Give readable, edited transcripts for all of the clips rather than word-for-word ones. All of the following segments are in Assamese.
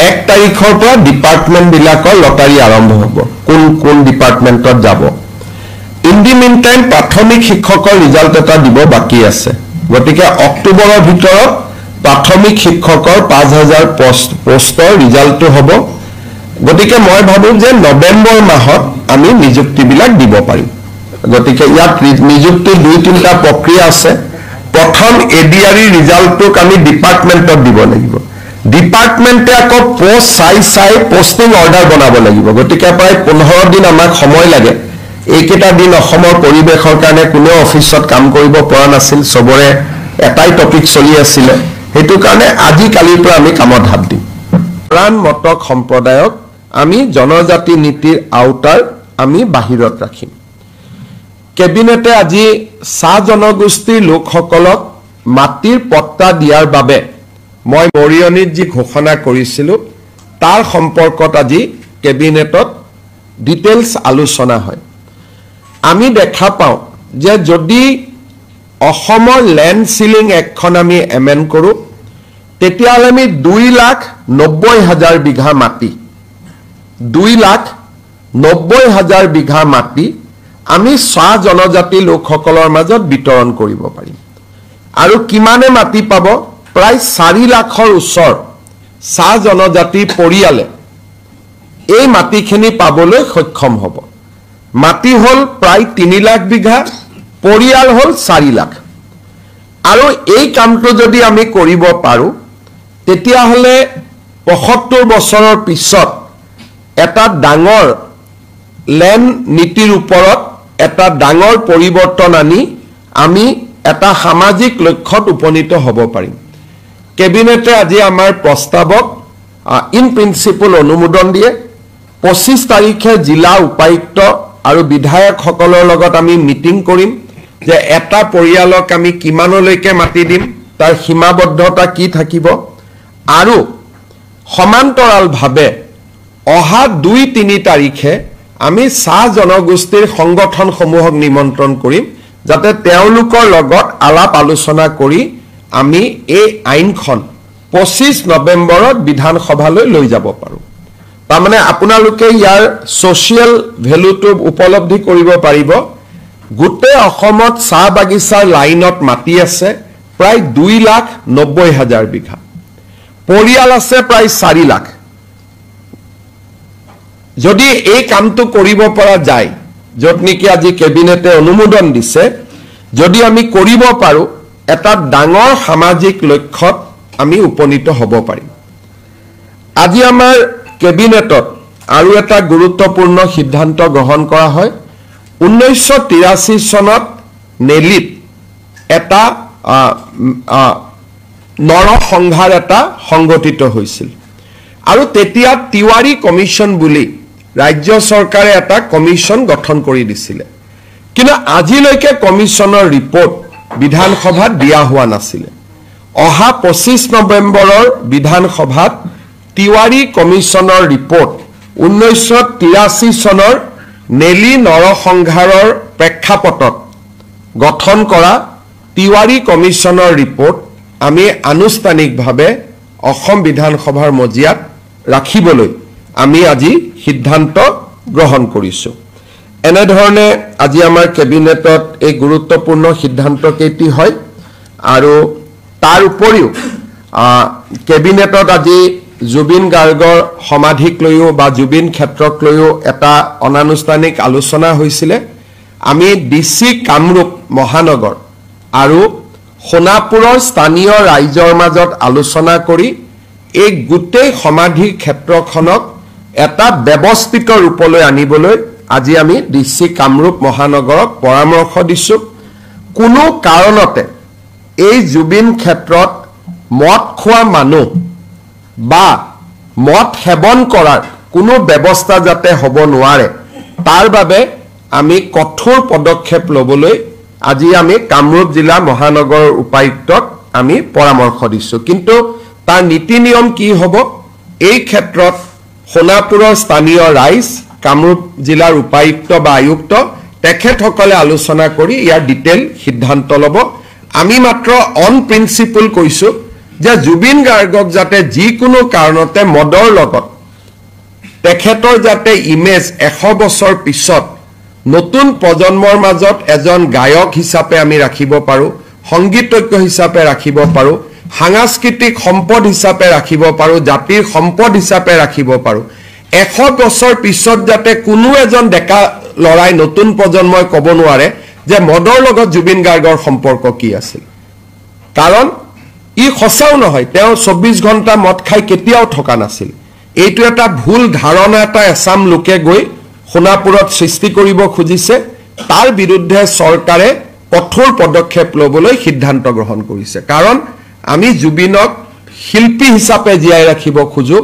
1 তাৰিখৰ পৰা ডিপাৰ্টমেণ্ট বিলাকৰ লটাৰী আৰম্ভ হ'ব কোন ডিপাৰ্টমেণ্টত যাব ইন দি মিন টাইম প্ৰাথমিক শিক্ষকৰ ৰিজাল্ট এটা দিব বাকি আছে গতিকে অক্টোবৰৰ ভিতৰত প্ৰাথমিক শিক্ষকৰ 5000 পোষ্টৰ ৰিজাল্টটো হ'ব গতিকে মই ভাবো যে নৱেম্বৰ মাহত আমি নিযুক্তিবিলাক দিব পাৰিম গতিকে ইয়াত নিযুক্তি 2-3টা প্ৰক্ৰিয়া আছে প্ৰথম এডিআৰই ৰিজাল্টটোক আমি ডিপাৰ্টমেণ্টত দিব লাগিব ডিপাৰ্টমেণ্টে আকৌ পোষ্ট চাই পোষ্টিং অৰ্ডাৰ বনাব লাগিব গতিকে প্ৰায় 15 দিন আমাক সময় লাগে এইকেইটা দিন অসমৰ পৰিৱেশৰ কাৰণে কোনো অফিচত কাম কৰিব পৰা নাছিল সবৰে এটাই টপিক চলি আছিল হেতু কাৰণে আজি কালিৰ পৰা আমি কামত হাত দিম প্ৰাণ মতক সম্প্ৰদায়ক আমি জনজাতি নীতিৰ আউটাৰ আমি বাহিৰত ৰাখিম কেবিনেটে আজি চাহ জনগোষ্ঠীৰ লোকসকলক মাটিৰ পট্টা দিয়াৰ বাবে মই মৰিয়নিত যি ঘোষণা কৰিছিলো তাৰ সম্পৰ্কত আজি কেবিনেটত ডিটেইলছ আলোচনা হয় আমি দেখা পাওঁ যে যদি অসমৰ ল্যান্ড সিলিং একখন আমি এমেন্ড কৰো তেতিয়াহ'লে আমি 2,90,000 বিঘা মাটি 2,90,000 বিঘা মাটি আমি চাহ জনজাতি লোকসকলৰ মাজত বিতৰণ কৰিব পাৰিম আৰু কিমানে মাটি পাব প্ৰায় 4 লাখৰ ওচৰ চাহ জনজাতি পৰিয়ালে এই মাটিখিনি পাবলৈ সক্ষম হ'ব মাটি হল প্ৰায় 3 লাখ বিঘা পৰিয়াল হল 4 লাখ আৰু এই কামটো যদি আমি কৰিব পাৰো তেতিয়াহ'লে 75 বছৰৰ পিছত এটা ডাঙৰ ল্যান্ড নীতিৰ ওপৰত এটা ডাঙৰ পৰিৱৰ্তন আনি আমি এটা সামাজিক লক্ষ্যত উপনীত হ'ব পাৰিম কেবিনেটে আজি আমাৰ প্ৰস্তাৱক ইন প্ৰিন্সিপল অনুমোদন দিয়ে 25 তাৰিখে জিলা উপায়ুক্ত আৰু বিধায়কসকলৰ লগত আমি মিটিং কৰিম যে এটা পৰিয়ালক আমি কিমানলৈকে মাটি দিম তাৰ সীমাবদ্ধতা কি থাকিব আৰু সমান্তৰালভাৱে অহা 2-3 তাৰিখে আমি চাহ জনগোষ্ঠীৰ সংগঠনসমূহক নিমন্ত্ৰণ কৰিম যাতে তেওঁলোকৰ লগত আলাপ আলোচনা কৰি আমি এই আইনখন 25 নৱেম্বৰত বিধানসভালৈ লৈ যাব পাৰো তাৰমানে আপোনালোকে ইয়াৰ সোশিয়েল ভ্যালুটো উপলব্ধি কৰিব পাৰিব গুটে অসমত চাহ বাগিচাৰ লাইনত মাটি আছে প্ৰায় 2,90,000 বিঘা পৰিয়াল আছে প্ৰায় 4 লাখ যদি এই কামটো কৰিব পৰা যায় যত নেকি আজি কেবিনেটে অনুমোদন দিছে যদি আমি কৰিব পাৰো এটা ডাঙৰ সামাজিক লক্ষ্যত আমি উপনীত হ'ব পাৰিম আজি আমাৰ কেবিনেটত আৰু এটা গুৰুত্বপূৰ্ণ সিদ্ধান্ত গ্ৰহণ কৰা হয় 1983 চনত নেলিত এটা নৰসংহাৰ এটা সংগঠিত হৈছিল আৰু তেতিয়া তিৱাৰী কমিশন বুলি ৰাজ্য চৰকাৰে এটা কমিশন গঠন কৰি দিছিল কিন্তু আজিলৈকে কমিশনৰ ৰিপৰ্ট বিধানসভাত দিয়া হোৱা নাছিল অহা 25 নৱেম্বৰৰ বিধানসভাত তিৱাৰী কমিশনৰ ৰিপৰ্ট 1983 চনৰ নেলি নৰসংহাৰৰ প্ৰেক্ষাপটত গঠন কৰা তিৱাৰী কমিশনৰ ৰিপৰ্ট আমি আনুষ্ঠানিকভাৱে অসম বিধানসভাৰ মজিয়াত ৰাখিবলৈ আমি আজি সিদ্ধান্ত গ্ৰহণ কৰিছো এনে ধৰণে আজি আমাৰ কেবিনেটত এই গুৰুত্বপূৰ্ণ সিদ্ধান্ত কেইটি হয় আৰু তাৰ উপৰিও কেবিনেটত আজি জুবিন গাৰ্গৰ সমাধিক লৈও বা জুবিন ক্ষেত্ৰক লৈও এটা অনানুষ্ঠানিক আলোচনা হৈছিল আমি ডিসি কামৰূপ মহানগৰ আৰু সোণাপুৰৰ স্থানীয় ৰাইজৰ মাজত আলোচনা কৰি এই গুটেই সমাধি ক্ষেত্ৰখনক এটা ব্যৱস্থিত ৰূপলৈ আনিবলৈ আজি আমি ডিসি কামৰূপ মহানগৰক পৰামৰ্শ দিছো কোনো কাৰণতে এই জুবিন ক্ষেত্ৰত মদ খোৱা মানুহ বা মদ সেৱন কৰাৰ কোনো ব্যৱস্থা যাতে হ'ব নোৱাৰে তাৰ বাবে আমি কঠোৰ পদক্ষেপ লবলৈ আজি আমি কামৰূপ জিলা মহানগৰৰ উপায়ুক্তক আমি পৰামৰ্শ দিছো কিন্তু তাৰ নীতি নিয়ম কি হ'ব এই ক্ষেত্ৰত সোণাপুৰৰ স্থানীয় ৰাইজ কামৰূপ জিলাৰ উপায়ুক্ত বা আয়ুক্ত তেখেতসকলে আলোচনা কৰি ইয়াৰ ডিটেইল সিদ্ধান্ত ল'ব আমি মাত্ৰ অন প্ৰিন্সিপল কৈছো যে জুবিন গাৰ্গক যাতে যিকোনো কাৰণতে মদৰ লগত তেখেতৰ যাতে ইমেজ 100 বছৰ পিছত নতুন প্ৰজন্মৰ মাজত এজন গায়ক হিচাপে আমি ৰাখিব পাৰো, সংগীতজ্ঞ হিচাপে ৰাখিব পাৰো, সাংস্কৃতিক সম্পদ হিচাপে ৰাখিব পাৰো, জাতিৰ সম্পদ হিচাপে ৰাখিব পাৰো। 100 বছৰ পিছত যাতে কোনো এজন ডেকা লৰাই নতুন প্ৰজন্মই ক'ব নোৱাৰে যে মদৰ লগত জুবিন গাৰ্গৰ সম্পৰ্ক কি আছিল। কাৰণ ই সঁচাও নহয়, তেওঁ 24 ঘণ্টা মদ খাই কেতিয়াও থকা নাছিল। এইটো এটা ভুল ধাৰণা এটা এছাম লোকে গৈ সোণাপুৰত সৃষ্টি কৰিব খুজিছে। তাৰ বিৰুদ্ধে চৰকাৰে কঠোৰ পদক্ষেপ ল'বলৈ সিদ্ধান্ত গ্ৰহণ কৰিছে। কাৰণ আমি জুবিনক শিল্পী হিচাপে জীয়াই ৰাখিব খোজো,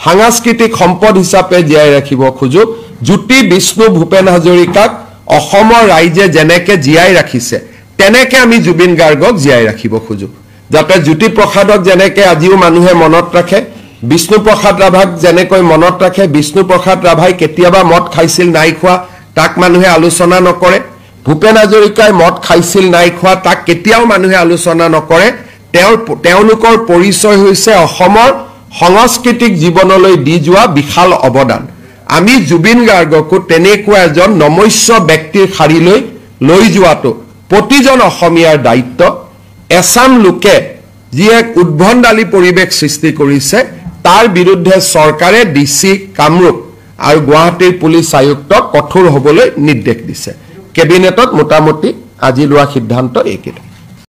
সাংস্কৃতিক সম্পদ হিচাপে জীয়াই ৰাখিব খোজো। জ্যোতি, বিষ্ণু, ভূপেন হাজৰিকাক অসমৰ ৰাইজে যেনেকে জীয়াই ৰাখিছে তেনেকে আমি জুবিন গাৰ্গক জীয়াই ৰাখিব খোজো। যাতে জ্যোতিপ্ৰসাদক যেনেকে আজিও মানুহে মনত ৰাখে, বিষ্ণুপ্ৰসাদ ৰাভাক যেনেকৈ মনত ৰাখে। বিষ্ণুপ্ৰসাদ ৰাভাই কেতিয়াবা মদ খাইছিল নাই খোৱা তাক মানুহে আলোচনা নকৰে। ভূপেন হাজৰিকাই মদ খাইছিল নাই খোৱা তাক কেতিয়াও মানুহে আলোচনা নকৰে। তেওঁলোকৰ পৰিচয় হৈছে অসমৰ সাংস্কৃতিক জীৱনলৈ দি যোৱা বিশাল অৱদান। আমি জুবিন গাৰ্গকো তেনেকুৱা এজন নমস্য ব্যক্তিৰ শাৰীলৈ লৈ যোৱাটো প্ৰতিজন অসমীয়াৰ দায়িত্ব। এছাম লোকে যি এক উদ্ভণ্ডালী পৰিৱেশ সৃষ্টি কৰিছে তাৰ বিৰুদ্ধে চৰকাৰে DC কামৰূপ আৰু গুৱাহাটীৰ পুলিচ আয়ুক্তক কঠোৰ হ'বলৈ নিৰ্দেশ দিছে। কেবিনেটত মোটামুটি আজি লোৱা সিদ্ধান্ত এইকেইটা।